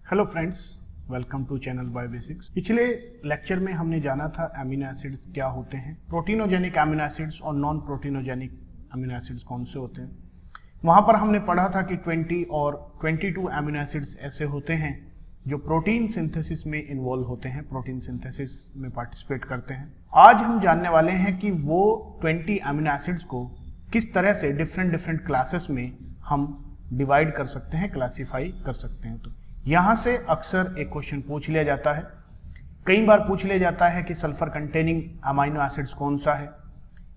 Hello friends, welcome to channel biobasics. पिछले lecture में हमने जाना था अमीनो एसिड्स क्या होते हैं, प्रोटीनोजेनिक अमीनो एसिड्स और नॉन प्रोटीनोजेनिक अमीनो एसिड्स कौन से होते हैं। वहां पर हमने पढ़ा था कि 20 और 22 अमीनो एसिड्स ऐसे होते हैं जो प्रोटीन सिंथेसिस में इन्वॉल्व होते हैं, प्रोटीन सिंथेसिस में पार्टिसिपेट करते हैं। आज हम जानने वाले हैं कि वो 20 अमीनो एसिड्स को किस तरह से डिफरेंट क्लासेस में हम डिवाइड कर सकते हैं, क्लासीफाई कर सकते हैं। तो यहां से अक्सर एक क्वेश्चन पूछ लिया जाता है, कई बार पूछ लिया जाता है कि सल्फर कंटेनिंग अमीनो एसिड्स कौन सा है,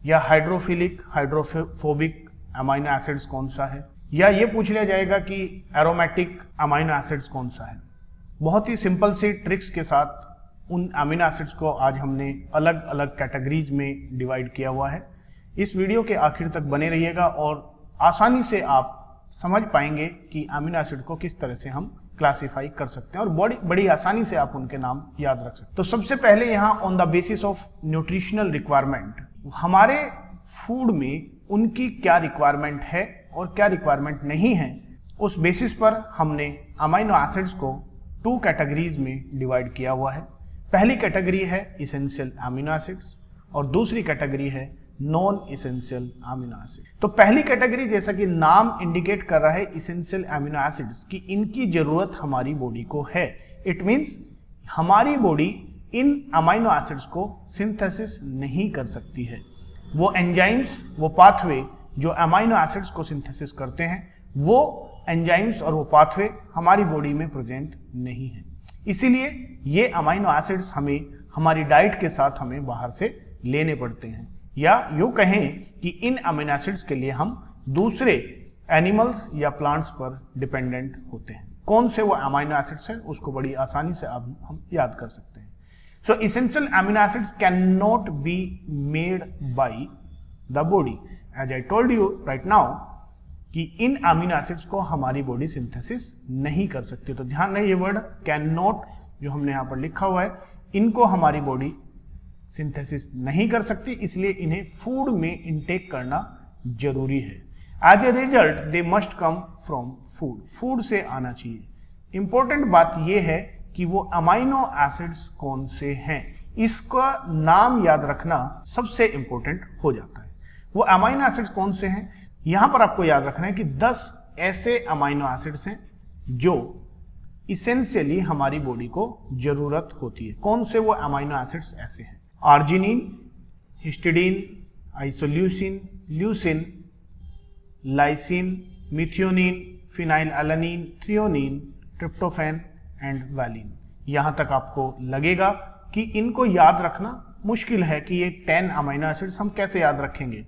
या हाइड्रोफिलिक हाइड्रोफोबिक अमीनो एसिड्स कौन सा है, या ये पूछ लिया जाएगा कि एरोमेटिक अमीनो एसिड्स कौन सा है। बहुत ही सिंपल सी ट्रिक्स के साथ उन अमीनो एसिड्स को आज हमने अलग अलग कैटेगरीज में डिवाइड किया हुआ है। इस वीडियो के आखिर तक बने रहिएगा और आसानी से आप समझ पाएंगे कि अमीनो एसिड को किस तरह से हम क्लासिफाई कर सकते हैं और बड़ी आसानी से आप उनके नाम याद रख सकते हैं। तो सबसे पहले यहाँ on the basis of nutritional requirement, हमारे फूड में उनकी क्या रिक्वायरमेंट है और क्या रिक्वायरमेंट नहीं है, उस बेसिस पर हमने अमीनो एसिड्स को 2 कैटेगरीज में डिवाइड किया हुआ है। पहली कैटेगरी है इसेंशियल अमीनो एसिड्स और दूसरी कैटेगरी है नॉन इसेंशियल अमीनो एसिड। तो पहली कैटेगरी, जैसा कि नाम इंडिकेट कर रहा है, इसेंशियल अमीनो एसिड्स की इनकी जरूरत हमारी बॉडी को है। इट मींस हमारी बॉडी इन अमीनो एसिड्स को सिंथेसिस नहीं कर सकती है। वो एंजाइम्स, वो पाथवे जो अमीनो एसिड्स को सिंथेसिस करते हैं, वो एंजाइम्स और वो पाथवे हमारी बॉडी में प्रेजेंट नहीं है। इसीलिए ये अमीनो एसिड्स हमें हमारी डाइट के साथ हमें बाहर से लेने पड़ते हैं, या यूं कहें कि इन अमीनो एसिड्स के लिए हम दूसरे एनिमल्स या प्लांट्स पर डिपेंडेंट होते हैं। कौन से वो अमीनो एसिड्स हैं उसको बड़ी आसानी से अब हम याद कर सकते हैं। So essential amino acids can not be made by the body. As I told you right now कि इन अमीनो एसिड्स को हमारी बॉडी सिंथेसिस नहीं कर सकती। तो ध्यान रहे, ये वर्ड कैन नॉट जो हमने यहाँ पर लिखा हुआ है, इनको हमारी बॉडी सिंथेसिस नहीं कर सकती, इसलिए इन्हें फूड में इनटेक करना जरूरी है। As a result they must come from food, food से आना चाहिए। इंपॉर्टेंट बात यह है कि वो अमीनो एसिड्स कौन से हैं, इसका नाम याद रखना सबसे इंपॉर्टेंट हो जाता है। वो अमीनो एसिड्स कौन से हैं, यहां पर आपको याद रखना है कि 10 ऐसे अमीनो एसिड्स हैं जो इसेंशियली हमारी बॉडी को जरूरत होती है। कौन से वो अमीनो एसिड्स ऐसे हैं? Arginine, histidine, isoleucine, leucine, lysine, methionine, phenylalanine, threonine, tryptophan and valine. यहां तक आपको लगेगा कि इनको याद रखना मुश्किल है कि ये 10 अमीनो एसिड्स हम कैसे याद रखेंगे।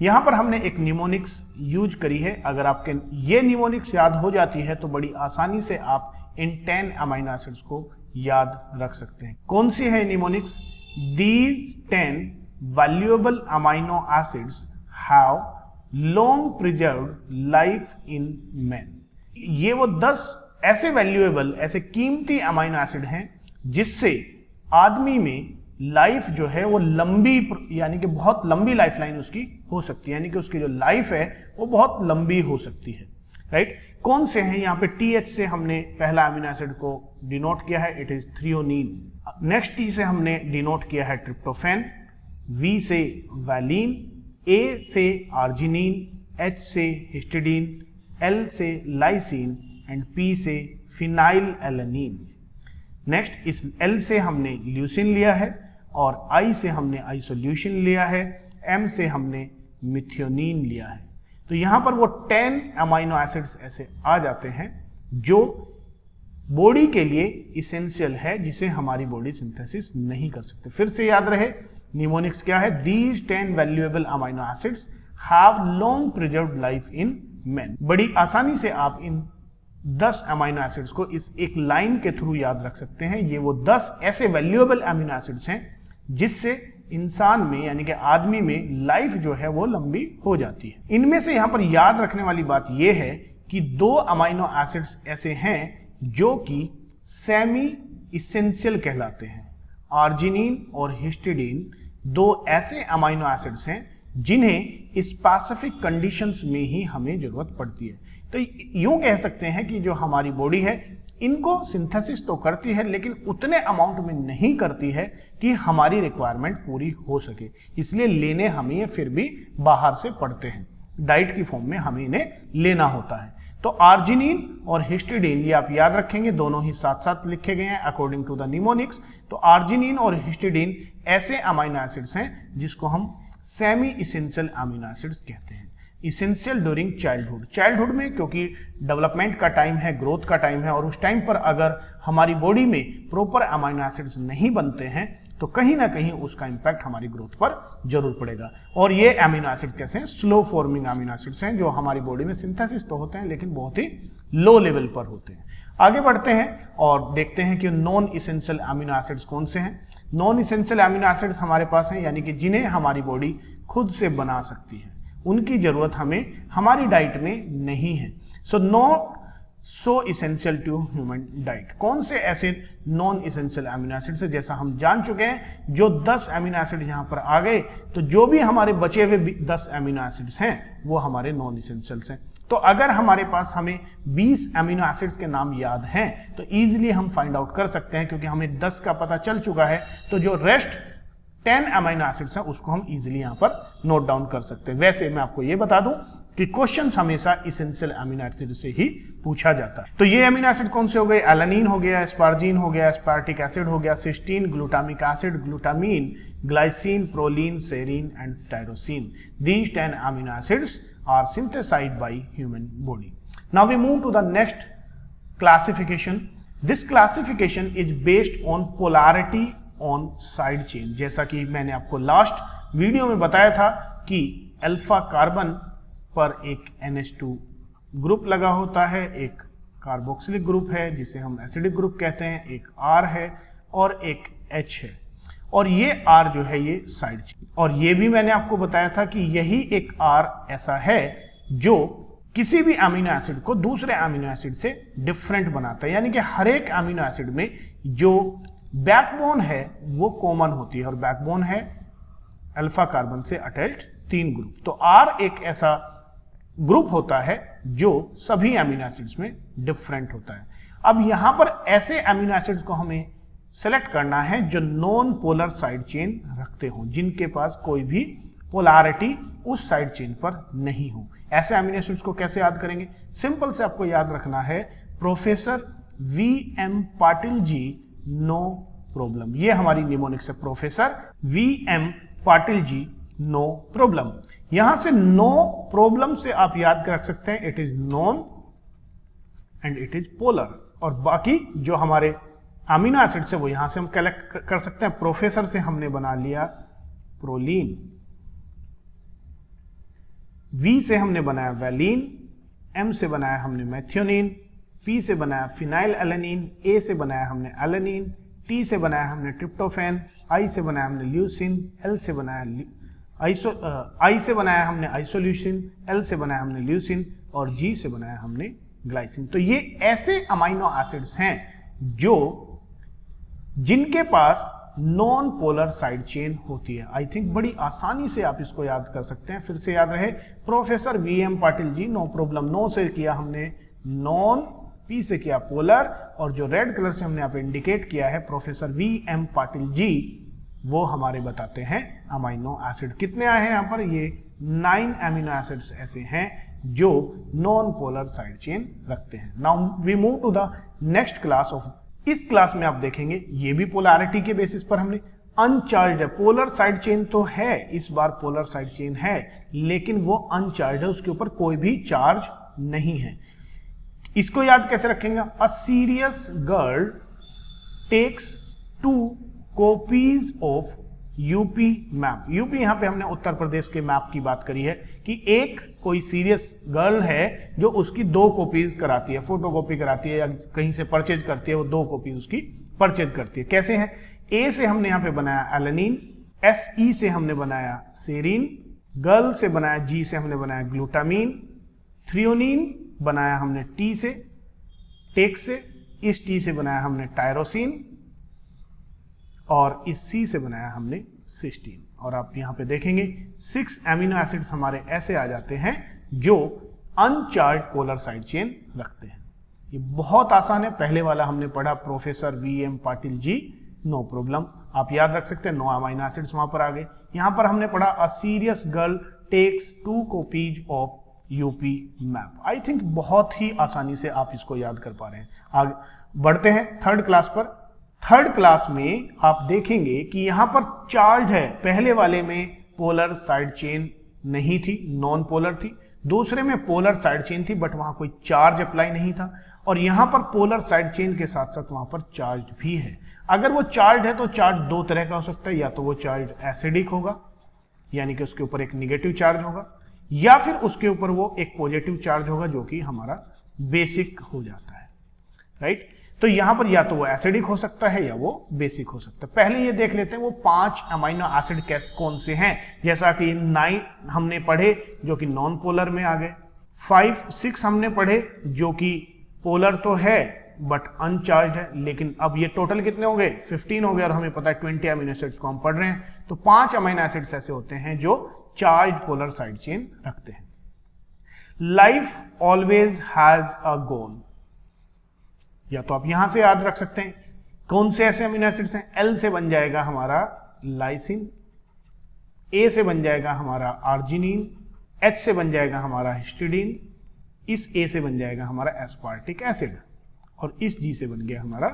यहां पर हमने एक निमोनिक्स यूज करी है। अगर आपके ये निमोनिक्स याद हो जाती है तो बड़ी आसानी से आप इन 10 अमीनो एसिड्स को याद रख सकते हैं। कौन सी है mnemonics? These 10 valuable amino acids have long preserved life in man। ये वो 10 ऐसे वैल्यूएबल, ऐसे कीमती अमीनो एसिड हैं जिससे आदमी में लाइफ जो है वो लंबी, यानी कि बहुत लंबी लाइफ लाइन उसकी हो सकती है, यानी कि उसकी जो लाइफ है वो बहुत लंबी हो सकती है। राइट? कौन से हैं? यहाँ पे TH से हमने पहला अमीनो एसिड को डिनोट किया है, it is threonine. Next T से हमने डिनोट किया है ट्रिप्टोफैन, V से वैलिन, A से आर्जिनिन, H से हिस्टिडीन, L से लाइसिन एंड P से फिनाइलएलानिन। नेक्स्ट इस L से हमने ल्यूसिन लिया है और I से हमने आइसोल्यूसिन लिया है, M से हमने मिथियोनिन लिया है। तो यहां पर वो 10 अमीनो एसिड्स ऐसे आ जाते हैं जो बॉडी के लिए इसेंशियल है, जिसे हमारी बॉडी सिंथेसिस नहीं कर सकते। फिर से याद रहे, निमोनिक्स क्या है? These 10 valuable amino acids have long preserved life in men। बड़ी आसानी से आप इन 10 अमीनो एसिड्स को इस एक लाइन के थ्रू याद रख सकते हैं। ये वो 10 ऐसे वैल्यूएबल अमीनो एसिड्स हैं जिससे इंसान में, यानी कि आदमी में लाइफ जो है वो लंबी हो जाती है। इनमें से यहां पर याद रखने वाली बात यह है कि 2 अमीनो एसिड्स ऐसे हैं जो कि सेमी इसेंशियल कहलाते हैं। आर्जिनिन और हिस्टिडीन 2 ऐसे अमीनो एसिड्स हैं जिन्हें स्पेसिफिक कंडीशंस में ही हमें जरूरत पड़ती है। तो यूं कह सकते हैं कि जो हमारी बॉडी है इनको सिंथेसिस तो करती है लेकिन उतने अमाउंट में नहीं करती है कि हमारी रिक्वायरमेंट पूरी हो सके, इसलिए लेने हमें ये फिर भी बाहर से पड़ते हैं, डाइट की फॉर्म में हमें इन्हें लेना होता है। तो आर्जिनिन और हिस्टिडीन ये आप याद रखेंगे, दोनों ही साथ साथ लिखे गए हैं अकॉर्डिंग टू द निमोनिक्स। तो आर्जिनिन और हिस्टिडीन ऐसे अमीनो एसिड्स हैं जिसको हम सेमी इसेंशियल अमीनो एसिड्स कहते हैं। इसेंशियल ड्यूरिंग चाइल्डहुड में, क्योंकि डेवलपमेंट का टाइम है, ग्रोथ का टाइम है, और उस टाइम पर अगर हमारी बॉडी में प्रॉपर अमीनो एसिड्स नहीं बनते हैं तो कहीं ना कहीं उसका इंपैक्ट हमारी ग्रोथ पर जरूर पड़ेगा। और ये अमीनो एसिड कैसे हैं? स्लो फॉर्मिंग अमीनो एसिड्स हैं जो हमारी बॉडी में सिंथेसिस तो होते हैं लेकिन बहुत ही लो लेवल पर होते हैं। आगे बढ़ते हैं और देखते हैं कि नॉन इसेंशियल अमीनो एसिड्स कौन से हैं। नॉन इसेंशियल अमीनो एसिड्स हमारे पास हैं, यानी कि जिन्हें हमारी बॉडी खुद से बना सकती है, उनकी जरूरत हमें हमारी डाइट में नहीं है। So not so essential to human diet. कौन से ऐसे नॉन इसेंशियल अमीनो एसिड्स है? जैसा हम जान चुके हैं, जो 10 अमीनो एसिड यहां पर आ गए, तो जो भी हमारे बचे हुए 10 अमीनो एसिड्स हैं वो हमारे नॉन इसेंशियल्स हैं। तो अगर हमारे पास हमें 20 अमीनो एसिड्स के नाम याद हैं तो इजीली हम फाइंड आउट कर सकते हैं, क्योंकि हमें 10 का पता चल चुका है, तो जो रेस्ट 10 अमीनो एसिड्स हैं उसको हम इजीली यहां पर नोट डाउन कर सकते हैं। वैसे मैं आपको ये बता दूं कि क्वेश्चन हमेशा इसेंशियल अमीनो एसिड से ही पूछा जाता है। तो ये अमीनो एसिड कौन से हो गए? एलानिन हो गया, एस्पार्जिन हो गया, एस्पार्टिक एसिड हो गया, cysteine, glutamic acid, glutamine, glycine, proline, serine and tyrosine. These 10 amino acids are synthesized by human body. Now we move to the next classification. This classification is based on polarity on side chain. जैसा कि मैंने आपको last video में बताया था कि alpha carbon पर एक NH2 ग्रुप लगा होता है, एक कार्बोक्सिलिक ग्रुप है जिसे हम एसिडिक ग्रुप कहते हैं, एक R है और एक H है, और ये R जो है ये साइड चेन। और ये भी मैंने आपको बताया था कि यही एक R ऐसा है जो किसी भी अमीनो एसिड को दूसरे अमीनो एसिड से डिफरेंट बनाता है, यानी कि हर एक अमीनो एसिड में जो बैकबोन है वो कॉमन होती है, और बैकबोन है अल्फा कार्बन से अटैच्ड 3 ग्रुप। तो R एक ऐसा ग्रुप होता है जो सभी अमीनो एसिड्स में डिफरेंट होता है। अब यहां पर ऐसे अमीनो एसिड्स को हमें सेलेक्ट करना है जो नॉन पोलर साइड चेन रखते हो, जिनके पास कोई भी पोलैरिटी उस साइड चेन पर नहीं हो। ऐसे अमीनो एसिड्स को कैसे याद करेंगे? सिंपल से आपको याद रखना है professor VM Patil ji, no problem. ये हमारी निमोनिक्स है, professor VM Patil ji, no problem. यहां से नो प्रॉब्लम से आप याद रख सकते हैं it is non and it is polar, और बाकी जो हमारे अमीनो एसिड से वो यहां से हम कलेक्ट कर सकते हैं। प्रोफेसर से हमने बना लिया प्रोलीन, V से हमने बनाया वैलीन, M से बनाया हमने मैथियोनिन, P से बनाया फिनाइल एलेनिन, A से बनाया हमने एलेनिन, T से बनाया हमने ट्रिप्टोफैन, I से बनाया हमने ल्यूसिन, L से बनाया I से बनाया हमने आइसोल्यूसिन, L से बनाया हमने ल्यूसिन, और G से बनाया हमने ग्लाइसिन। तो ये ऐसे अमीनो एसिड्स हैं जो जिनके पास नॉन पोलर साइड चेन होती है। आई थिंक बड़ी आसानी से आप इसको याद कर सकते हैं। फिर से याद रहे, professor VM Patil ji, no problem. No से किया हमने नॉन, P से किया पोलर, और जो रेड कलर से हमने यहाँ पे इंडिकेट किया है प्रोफेसर VM पाटिल जी, वो हमारे बताते हैं अमीनो एसिड। कितने आए हैं यहाँ पर? ये 9 अमीनो एसिड्स ऐसे हैं जो नॉन पोलर साइड चेन रखते हैं। Now we move to the next class of. इस क्लास में आप देखेंगे ये भी पोलैरिटी के बेसिस पर हमने अनचार्ज्ड है। पोलर साइड चेन तो है, इस बार पोलर साइड चेन है, लेकिन वो अनचार्ज्ड है, उसके ऊपर कोई भी चार्ज नहीं है। इसको याद कैसे रखेंगे? A serious girl takes 2 copies of UP map. UP यहां पे हमने उत्तर प्रदेश के मैप की बात करी है कि एक कोई सीरियस गर्ल है जो उसकी 2 कॉपीज कराती है, फोटोकॉपी कराती है या कहीं से परचेज करती है, वो 2 कॉपीज उसकी परचेज करती है। कैसे हैं? ए से हमने यहां पे बनाया एलेनिन, SE से हमने बनाया सेरीन, गर्ल से बनाया G से हमने बनाया ग्लूटामीन, थ्रियोनिन बनाया हमने T से, टेक से, इस T से बनाया हमने टायरोसिन, और इस C से बनाया हमने सिस्टीन। और आप यहां पे देखेंगे 6 अमीनो एसिड्स हमारे ऐसे आ जाते हैं जो अनचार्ज पोलर साइड चेन रखते हैं। ये बहुत आसान है, पहले वाला हमने पढ़ा professor वी.एम. Patil ji, no problem, आप याद रख सकते हैं, 9 अमीनो एसिड्स वहां पर आ गए। यहां पर हमने पढ़ा a serious girl takes 2 copies of UP map. I think बहुत ही आसानी से आप इसको याद कर पा रहे हैं। आगे बढ़ते हैं थर्ड क्लास पर। थर्ड क्लास में आप देखेंगे कि यहां पर चार्ज है, पहले वाले में पोलर साइड चेन नहीं थी, नॉन पोलर थी, दूसरे में पोलर साइड चेन थी बट वहां कोई चार्ज अप्लाई नहीं था, और यहां पर पोलर साइड चेन के साथ साथ वहां पर चार्ज भी है। अगर वो चार्ज है तो चार्ज दो तरह का हो सकता है, या तो वो चार्ज एसिडिक होगा यानी कि उसके ऊपर एक निगेटिव चार्ज होगा, या फिर उसके ऊपर वो एक पॉजिटिव चार्ज होगा जो कि हमारा बेसिक हो जाता है, राइट। तो यहां पर या तो वो एसिडिक हो सकता है या वो बेसिक हो सकता है। पहले ये देख लेते हैं वो 5 अमीनो एसिड कौन से हैं, जैसा कि 9 हमने पढ़े जो कि नॉन पोलर में आ गए, 5, 6 हमने पढ़े जो कि पोलर तो है बट अनचार्ज है, लेकिन अब ये टोटल कितने हो गए, 15 हो गए, और हमें पता है 20 अमीनो एसिड्स को हम पढ़ रहे हैं, तो 5 अमीनो एसिड्स ऐसे होते हैं जो चार्ज पोलर साइड चेन रखते हैं। लाइफ ऑलवेज हैज अ गोल, या तो आप यहां से याद रख सकते हैं कौन से ऐसे अमीनो एसिड्स हैं। एल से बन जाएगा हमारा लाइसिन, ए से बन जाएगा हमारा आर्जिनिन, एच से बन जाएगा हमारा हिस्टिडीन, इस ए से बन जाएगा हमारा एस्पार्टिक एसिड, और इस जी से बन गया हमारा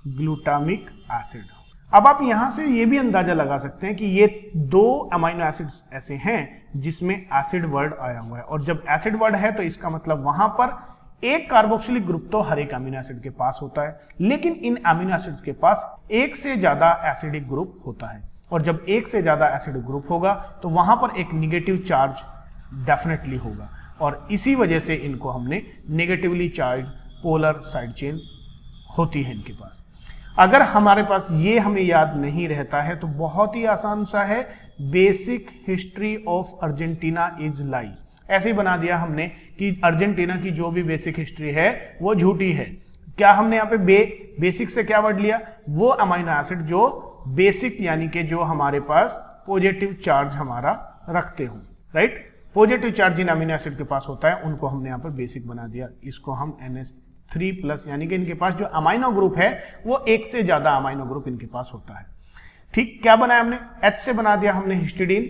ग्लूटामिक एसिड। अब आप यहां से ये भी अंदाजा लगा सकते हैं कि ये 2 अमीनो एसिड्स ऐसे हैं जिसमें एसिड वर्ड आया हुआ है, और जब एसिड वर्ड है तो इसका मतलब वहां पर एक कार्बोक्सिलिक ग्रुप तो हर एक अमीनो एसिड के पास होता है, लेकिन इन अमीनो एसिड्स के पास एक से ज्यादा एसिडिक ग्रुप होता है, और जब एक से ज्यादा एसिडिक ग्रुप होगा तो वहां पर एक निगेटिव चार्ज डेफिनेटली होगा, और इसी वजह से इनको हमने negatively charge polar side chain होती है इनके पास। अगर हमारे पास ये हमें याद नहीं रहता है तो बहुत ही आसान सा है, basic history of Argentina is लाई। ऐसे ही बना दिया हमने कि अर्जेंटीना की जो भी बेसिक हिस्ट्री है वो झूठी है। क्या हमने यहाँ पे बेसिक से क्या वर्ड लिया, वो अमीनो एसिड जो बेसिक यानी कि जो हमारे पास पॉजिटिव चार्ज हमारा रखते हो, राइट। पॉजिटिव चार्ज जिन अमीनो एसिड के पास होता है उनको हमने यहाँ पर बेसिक बना दिया। इसको हम NH3+ यानी कि इनके पास जो अमीनो ग्रुप है वो एक से ज्यादा अमीनो ग्रुप इनके पास होता है। ठीक, क्या बनाया हमने, H से बना दिया हमने हिस्टिडीन,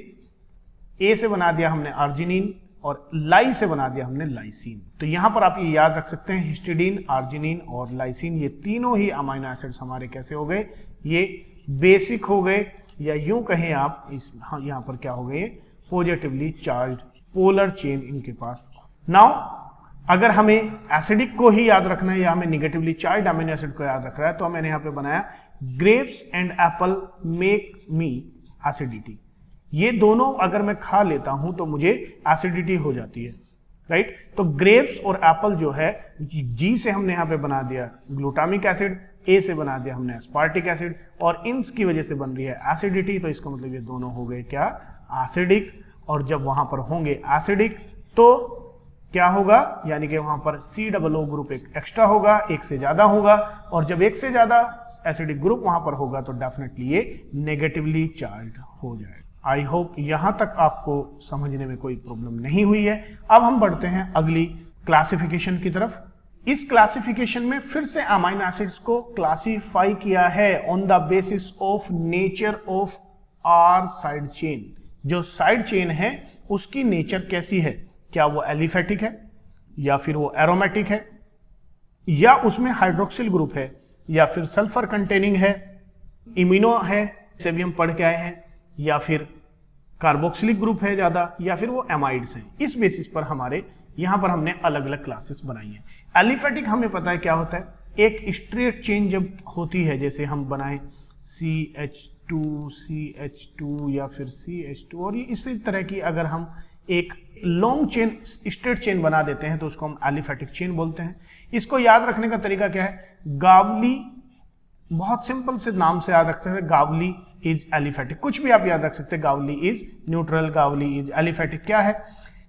A से बना दिया हमने आर्जिनिन, और लाई से बना दिया हमने लाइसिन। तो यहां पर आप ये याद रख सकते हैं हिस्टिडीन, आर्जिनिन और लाइसिन, ये तीनों ही अमीनो एसिड्स हमारे कैसे हो गए, ये बेसिक हो गए, या यूं कहें आप इस यहां पर क्या हो गए, पॉजिटिवली चार्ज पोलर चेन इनके पास। नाउ अगर हमें एसिडिक को ही याद रखना है या हमें निगेटिवली चार्ज अमीनो एसिड को याद रखना है तो मैंने यहाँ पे बनाया grapes and Apple make me acidity. ये दोनों अगर मैं खा लेता हूं तो मुझे एसिडिटी हो जाती है, राइट। तो ग्रेप्स और एप्पल जो है, जी से हमने यहाँ पे बना दिया ग्लूटामिक एसिड, ए से बना दिया हमने एस्पार्टिक एसिड, और इनकी वजह से बन रही है एसिडिटी, तो इसका मतलब ये दोनों हो गए क्या, एसिडिक। और जब वहां पर होंगे एसिडिक तो क्या होगा, यानी कि वहां पर COO ग्रुप एक एक्स्ट्रा होगा, एक से ज्यादा होगा, और जब एक से ज्यादा एसिडिक ग्रुप वहां पर होगा तो डेफिनेटली ये नेगेटिवली चार्ज हो जाएगा। आई होप यहां तक आपको समझने में कोई प्रॉब्लम नहीं हुई है। अब हम बढ़ते हैं अगली क्लासिफिकेशन की तरफ। इस क्लासिफिकेशन में फिर से अमीनो एसिड्स को क्लासिफाई किया है on the basis of nature of R side chain. जो साइड चेन है उसकी नेचर कैसी है, क्या वो एलिफेटिक है या फिर वो एरोमेटिक है, या उसमें हाइड्रोक्सिल ग्रुप है, या फिर सल्फर कंटेनिंग है, इमिनो है, से भी हम पढ़ के आए हैं, या फिर कार्बोक्सिलिक ग्रुप है ज्यादा, या फिर वो एमाइड्स हैं। इस बेसिस पर हमारे यहां पर हमने अलग अलग क्लासेस बनाई हैं। एलिफेटिक हमें पता है क्या होता है, एक स्ट्रेट चेन जब होती है, जैसे हम बनाए CH2 CH2 या फिर CH2, और ये इसी तरह की अगर हम एक लॉन्ग चेन स्ट्रेट चेन बना देते हैं तो उसको हम एलिफेटिक चेन बोलते हैं। इसको याद रखने का तरीका क्या है, गावली, बहुत सिंपल से नाम से याद रख सकते हैं, गावली इज एलिफेटिक। कुछ भी आप याद रख सकते हैं, Gawali is neutral, Gawali is aliphatic. क्या है,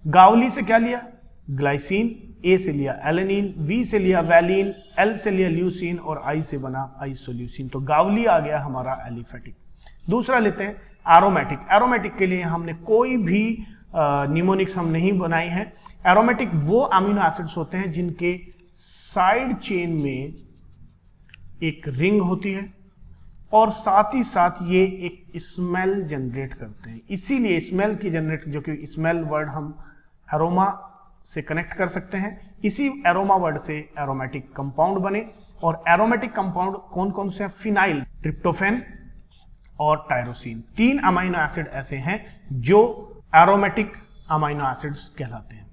गावली से क्या लिया, ग्लाइसिन, ए से लिया एलेनिन, वी से लिया वैलिन, एल से लिया ल्यूसिन, और आई से बना आइसोल्यूसिन। तो गावली आ गया हमारा एलिफेटिक। दूसरा लेते हैं एरोमेटिक। एरोमेटिक के लिए हमने कोई भी निमोनिक्स हम नहीं बनाई है। एरोमेटिक वो अमीनो एसिड्स होते हैं जिनके साइड चेन में एक रिंग होती है और साथ ही साथ ये एक स्मेल जनरेट करते हैं। इसीलिए स्मेल की जनरेट, जो कि स्मेल वर्ड हम एरोमा से कनेक्ट कर सकते हैं, इसी एरोमा वर्ड से एरोमेटिक कंपाउंड बने। और एरोमेटिक कंपाउंड कौन कौन से हैं? फिनाइल, ट्रिप्टोफैन और टायरोसिन। 3 अमीनो एसिड ऐसे हैं जो एरोमेटिक अमीनो एसिड्स कहलाते हैं।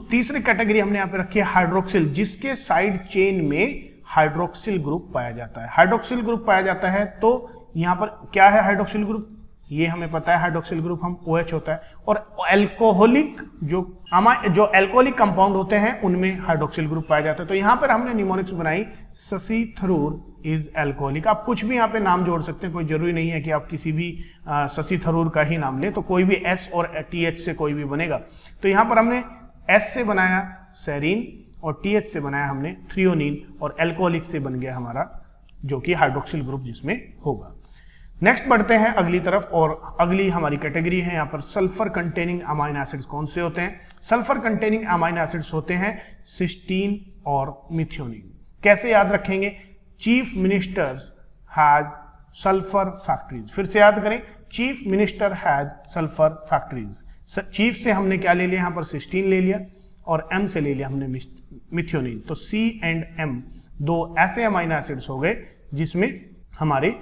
तीसरी कैटेगरी हमने यहाँ पे रखी है हाइड्रोक्सिल, जिसके साइड चेन में हाइड्रोक्सिल ग्रुप पाया जाता है। हाइड्रोक्सिल ग्रुप पाया जाता है तो यहाँ पर क्या है हाइड्रोक्सिल ग्रुप? ये हमें पता है हाइड्रोक्सिल ग्रुप हम OH होता है। और अल्कोहलिक जो अल्कोहलिक कंपाउंड होते हैं उनमें हाइड्रोक्सिल ग्रुप पाया जाता है। तो यहाँ पर हमने निमोनिक्स बनाई ससी थरूर इज अल्कोहलिक। आप कुछ भी यहाँ पे नाम जोड़ सकते हैं, कोई जरूरी नहीं है कि आप किसी भी ससी थरूर का ही नाम लें, तो कोई भी S और TH से कोई भी बनेगा। तो यहाँ पर हमने S से बनाया सेरीन और TH से बनाया हमने थ्रियोनिन और अल्कोहलिक से बन गया हमारा जो कि हाइड्रोक्सिल ग्रुप जिसमें होगा। नेक्स्ट बढ़ते हैं अगली तरफ और अगली हमारी कैटेगरी है यहाँ पर सल्फर कंटेनिंग अमाइनो एसिड्स। कौन से होते हैं? सल्फर कंटेनिंग अमाइनो एसिड्स होते हैं सिस्टीन और मिथियोनिन। कैसे याद रखेंगे? Chief ministers has sulphur factories. फिर से याद करें, chief minister has sulphur factories. Chief से हमने क्या ले लिया? यहाँ पर सिस्टीन ले लिया और M से ले लिया हमने मिथियोनिन। तो C एंड M 2 ऐसे अमाइनो एसिड्स हो गए जिसमें हमारे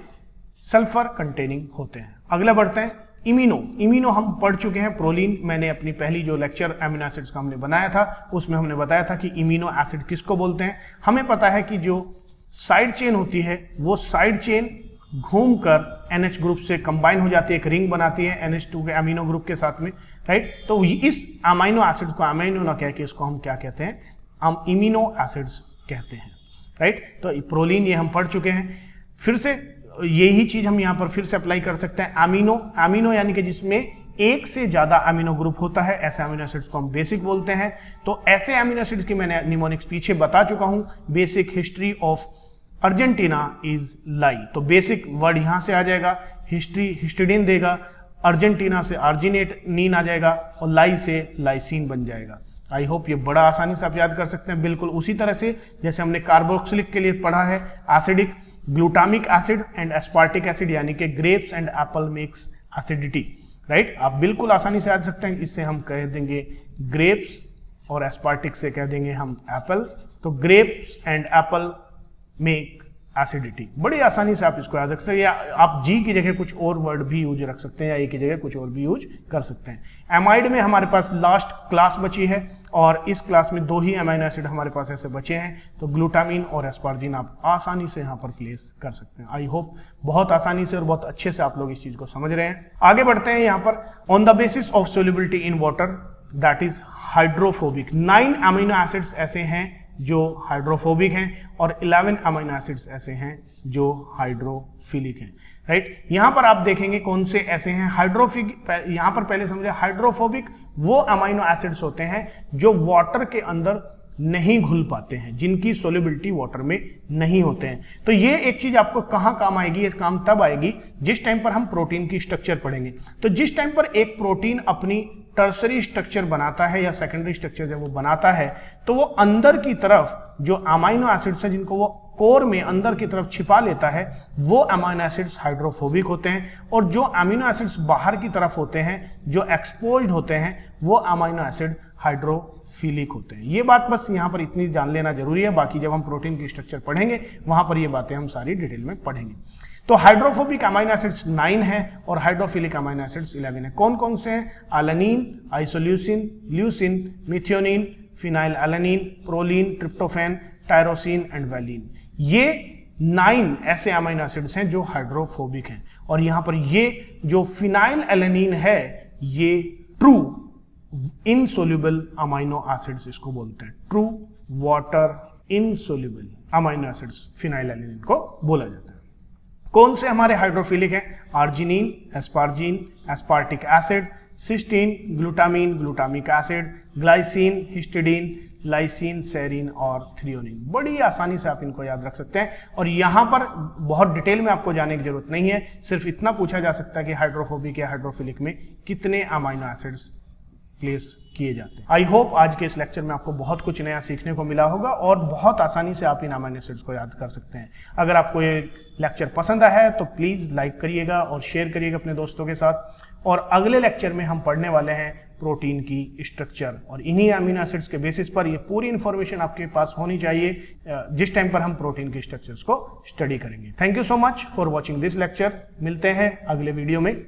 सल्फर कंटेनिंग होते हैं। अगला बढ़ते हैं इमिनो। इमिनो हम पढ़ चुके हैं, प्रोलीन। मैंने अपनी पहली जो लेक्चर अमीनो एसिड्स का हमने बनाया था उसमें हमने बताया था कि इमिनो एसिड किसको बोलते हैं। हमें पता है कि जो साइड चेन होती है वो साइड चेन घूमकर NH ग्रुप से कंबाइन हो जाती है, एक रिंग बनाती है NH2 के अमीनो ग्रुप के साथ में, राइट। तो इस अमीनो एसिड को अमीनो ना कह के इसको हम क्या कहते हैं? हम इमिनो एसिड्स कहते हैं, राइट। तो प्रोलीन ये हम पढ़ चुके हैं। फिर से यही चीज हम यहाँ पर फिर से अप्लाई कर सकते हैं। अमीनो, अमीनो यानी कि जिसमें एक से ज्यादा अमीनो ग्रुप होता है, ऐसे अमीनो एसिड्स को हम बेसिक बोलते हैं। तो ऐसे अमीनो एसिड्स की मैंने निमोनिक्स पीछे बता चुका हूं। Basic history of Argentina is लाई। तो बेसिक वर्ड यहां से आ जाएगा, हिस्ट्री हिस्टिडीन देगा, अर्जेंटीना से अर्जिनेट नीन आ जाएगा और लाई से लाइसिन बन जाएगा। आई होप ये बड़ा आसानी से आप याद कर सकते हैं। बिल्कुल उसी तरह से जैसे हमने कार्बोक्सिलिक के लिए पढ़ा है acidic, glutamic acid and aspartic acid, यानी कि grapes and Apple makes acidity, right. आप बिल्कुल आसानी से याद सकते हैं। इससे हम कह देंगे ग्रेप्स और एस्पार्टिक से कह देंगे हम एप्पल। तो grapes and Apple make acidity, बड़ी आसानी से आप इसको याद रख सकते हैं। या आप जी की जगह कुछ और वर्ड भी यूज रख सकते हैं या ए की जगह कुछ और भी यूज कर सकते हैं। एमाइड में हमारे पास लास्ट क्लास बची है और इस क्लास में 2 ही अमीनो एसिड हमारे पास ऐसे बचे हैं। तो ग्लूटामिन और एस्पार्जिन आप आसानी से यहाँ पर प्लेस कर सकते हैं। आई होप बहुत आसानी से और बहुत अच्छे से आप लोग इस चीज को समझ रहे हैं। आगे बढ़ते हैं यहाँ पर on the basis of solubility in water that is hydrophobic. 9 amino acids ऐसे हैं जो हाइड्रोफोबिक हैं और 11 अमीनो एसिड्स ऐसे हैं जो हाइड्रोफिलिक हैं, राइट। यहां पर आप देखेंगे कौन से ऐसे हैं हाइड्रोफिलिक। यहां पर पहले समझे, हाइड्रोफोबिक वो अमीनो एसिड्स होते हैं जो वाटर के अंदर नहीं घुल पाते हैं, जिनकी सोल्युबिलिटी वाटर में नहीं होते हैं। तो ये एक चीज आपको कहां काम आएगी? ये काम तब आएगी जिस टाइम पर हम प्रोटीन की स्ट्रक्चर पढ़ेंगे। तो जिस टाइम पर एक प्रोटीन अपनी टर्सरी स्ट्रक्चर बनाता है या सेकेंडरी स्ट्रक्चर जब वो बनाता है तो वो अंदर की तरफ जो अमीनो एसिड्स हैं जिनको वो कोर में अंदर की तरफ छिपा लेता है, वो अमीनो एसिड्स हाइड्रोफोबिक होते हैं। और जो अमीनो एसिड्स बाहर की तरफ होते हैं, जो एक्सपोज्ड होते हैं, वो अमीनो एसिड हाइड्रोफिलिक होते हैं। ये बात बस यहाँ पर इतनी जान लेना जरूरी है। बाकी जब हम प्रोटीन की स्ट्रक्चर पढ़ेंगे वहां पर ये बातें हम सारी डिटेल में पढ़ेंगे। तो हाइड्रोफोबिक अमीनो एसिड्स 9 हैं और हाइड्रोफिलिक अमीनो एसिड्स 11 हैं। कौन कौन से हैं? Alanine, isoleucine, leucine, methionine, phenyl alanine, proline, tryptophan, tyrosine and valine. ये 9 ऐसे अमीनो एसिड्स हैं जो हाइड्रोफोबिक हैं। और यहां पर ये जो फिनाइल एलानिन है ये ट्रू इनसोल्यूबल अमीनो एसिड्स इसको बोलते हैं। True water insoluble amino acids phenylalanine को बोला जाता है। कौन से हमारे हाइड्रोफिलिक हैं? Arginine, asparagine, aspartic acid, cysteine, glutamine, glutamic acid, glycine, histidine, lysine, serine और थ्रियोनिन। बड़ी आसानी से आप इनको याद रख सकते हैं। और यहां पर बहुत डिटेल में आपको जाने की जरूरत नहीं है, सिर्फ इतना पूछा जा सकता है कि हाइड्रोफोबिक या हाइड्रोफिलिक में कितने अमीनो एसिड्स प्लेस किए जाते हैं। आई होप आज के इस लेक्चर में आपको बहुत कुछ नया सीखने को मिला होगा और बहुत आसानी से आप इन अमीनो एसिड्स को याद कर सकते हैं। अगर आपको ये लेक्चर पसंद आया है तो प्लीज़ लाइक करिएगा और शेयर करिएगा अपने दोस्तों के साथ। और अगले लेक्चर में हम पढ़ने वाले हैं प्रोटीन की स्ट्रक्चर, और इन्हीं अमीनो एसिड्स के बेसिस पर ये पूरी इंफॉर्मेशन आपके पास होनी चाहिए जिस टाइम पर हम प्रोटीन के स्ट्रक्चर्स को स्टडी करेंगे। Thank you so much for watching this lecture. मिलते हैं अगले वीडियो में।